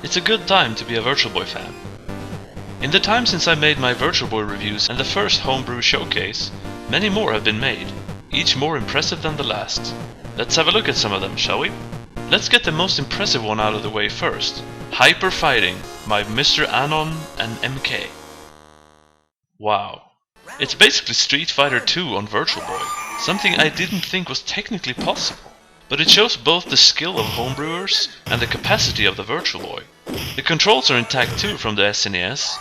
It's a good time to be a Virtual Boy fan. In the time since I made my Virtual Boy reviews and the first Homebrew Showcase, many more have been made, each more impressive than the last. Let's have a look at some of them, shall we? Let's get the most impressive one out of the way first. Hyper Fighting by Mr. Anon and MK. Wow. It's basically Street Fighter 2 on Virtual Boy, something I didn't think was technically possible. But it shows both the skill of homebrewers and the capacity of the Virtual Boy. The controls are intact too from the SNES,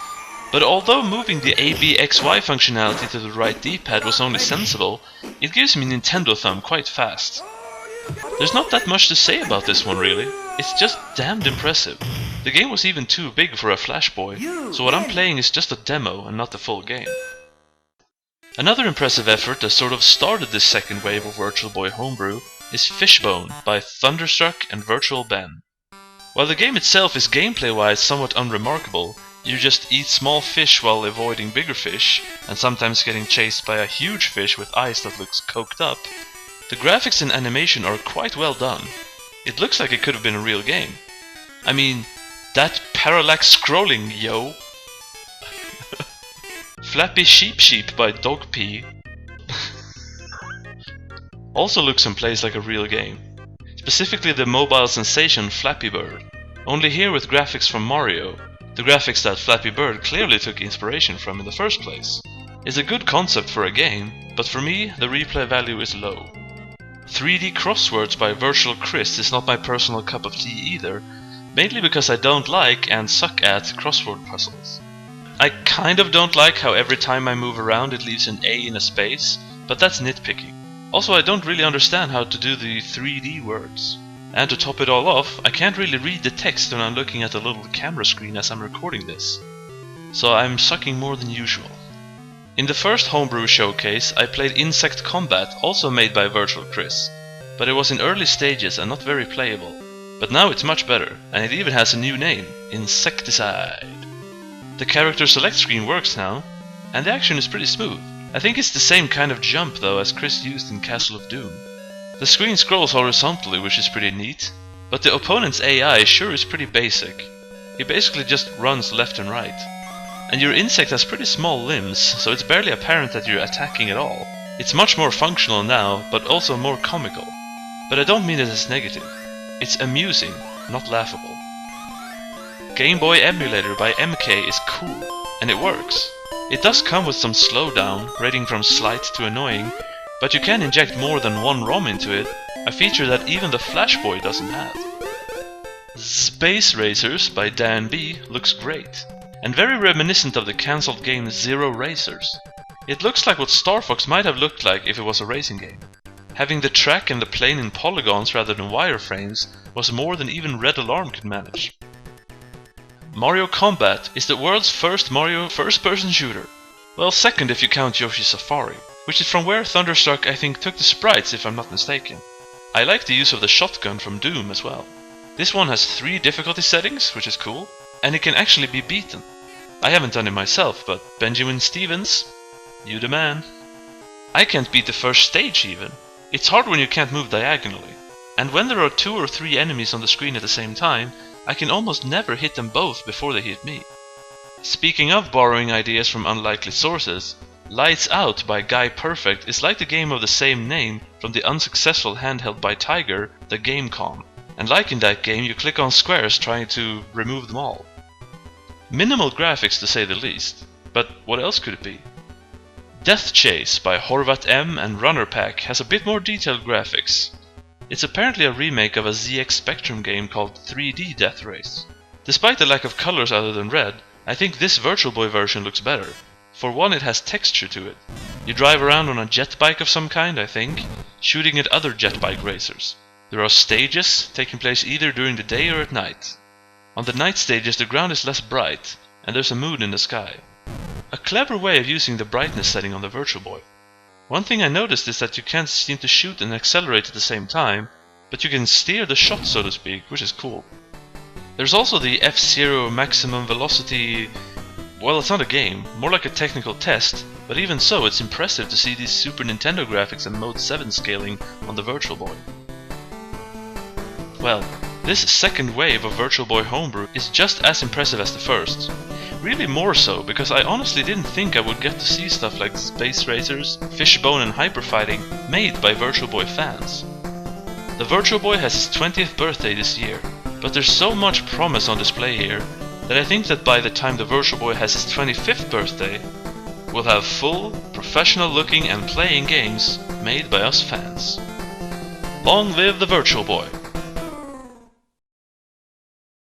but although moving the ABXY functionality to the right D-pad was only sensible, it gives me Nintendo thumb quite fast. There's not that much to say about this one really, it's just damned impressive. The game was even too big for a Flash Boy, so what I'm playing is just a demo and not the full game. Another impressive effort that sort of started this second wave of Virtual Boy homebrew is Fishbone by Thunderstruck and Virtual Ben. While the game itself is gameplay-wise somewhat unremarkable, you just eat small fish while avoiding bigger fish, and sometimes getting chased by a huge fish with eyes that looks coked up, the graphics and animation are quite well done. It looks like it could have been a real game. I mean, that parallax scrolling, yo! Flappy Sheep by Dog P also looks and plays like a real game. Specifically the mobile sensation Flappy Bird. Only here with graphics from Mario, the graphics that Flappy Bird clearly took inspiration from in the first place. It's a good concept for a game, but for me the replay value is low. 3D Crosswords by Virtual Chris is not my personal cup of tea either, mainly because I don't like and suck at crossword puzzles. I kind of don't like how every time I move around it leaves an A in a space, but that's nitpicking. Also, I don't really understand how to do the 3D words. And to top it all off, I can't really read the text when I'm looking at the little camera screen as I'm recording this. So I'm sucking more than usual. In the first Homebrew Showcase, I played Insect Kombat, also made by Virtual Chris, but it was in early stages and not very playable. But now it's much better, and it even has a new name, Insecticide. The character select screen works now, and the action is pretty smooth. I think it's the same kind of jump though as Chris used in Castle of Doom. The screen scrolls horizontally, which is pretty neat, but the opponent's AI sure is pretty basic. He basically just runs left and right. And your insect has pretty small limbs, so it's barely apparent that you're attacking at all. It's much more functional now, but also more comical. But I don't mean it as negative. It's amusing, not laughable. Boy Emulator by MK is cool, and it works. It does come with some slowdown, rating from slight to annoying, but you can inject more than one ROM into it, a feature that even the Flash Boy doesn't have. Space Racers by Dan B looks great, and very reminiscent of the cancelled game Zero Racers. It looks like what Star Fox might have looked like if it was a racing game. Having the track and the plane in polygons rather than wireframes was more than even Red Alarm could manage. Mario Kombat is the world's first Mario first-person shooter. Well, second if you count Yoshi's Safari, which is from where Thunderstruck I think took the sprites if I'm not mistaken. I like the use of the shotgun from Doom as well. This one has 3 difficulty settings, which is cool, and it can actually be beaten. I haven't done it myself, but Benjamin Stevens, you the man. I can't beat the first stage even. It's hard when you can't move diagonally, and when there are 2 or 3 enemies on the screen at the same time, I can almost never hit them both before they hit me. Speaking of borrowing ideas from unlikely sources, Lights Out by Guy Perfect is like the game of the same name from the unsuccessful handheld by Tiger, the Gamecom. And like in that game, you click on squares trying to remove them all. Minimal graphics to say the least, but what else could it be? Death Chase by Horvat M and Runner Pack has a bit more detailed graphics. It's apparently a remake of a ZX Spectrum game called 3D Death Race. Despite the lack of colors other than red, I think this Virtual Boy version looks better. For one, it has texture to it. You drive around on a jet bike of some kind, I think, shooting at other jet bike racers. There are stages, taking place either during the day or at night. On the night stages the ground is less bright, and there's a moon in the sky. A clever way of using the brightness setting on the Virtual Boy. One thing I noticed is that you can't seem to shoot and accelerate at the same time, but you can steer the shot so to speak, which is cool. There's also the FZero maximum velocity. Well, it's not a game, more like a technical test, but even so it's impressive to see these Super Nintendo graphics and Mode 7 scaling on the Virtual Boy. Well, This second wave of Virtual Boy homebrew is just as impressive as the first. Really more so, because I honestly didn't think I would get to see stuff like Space Racers, Fishbone and Hyperfighting made by Virtual Boy fans. The Virtual Boy has his 20th birthday this year, but there's so much promise on display here that I think that by the time the Virtual Boy has his 25th birthday, we'll have full, professional looking and playing games made by us fans. Long live the Virtual Boy!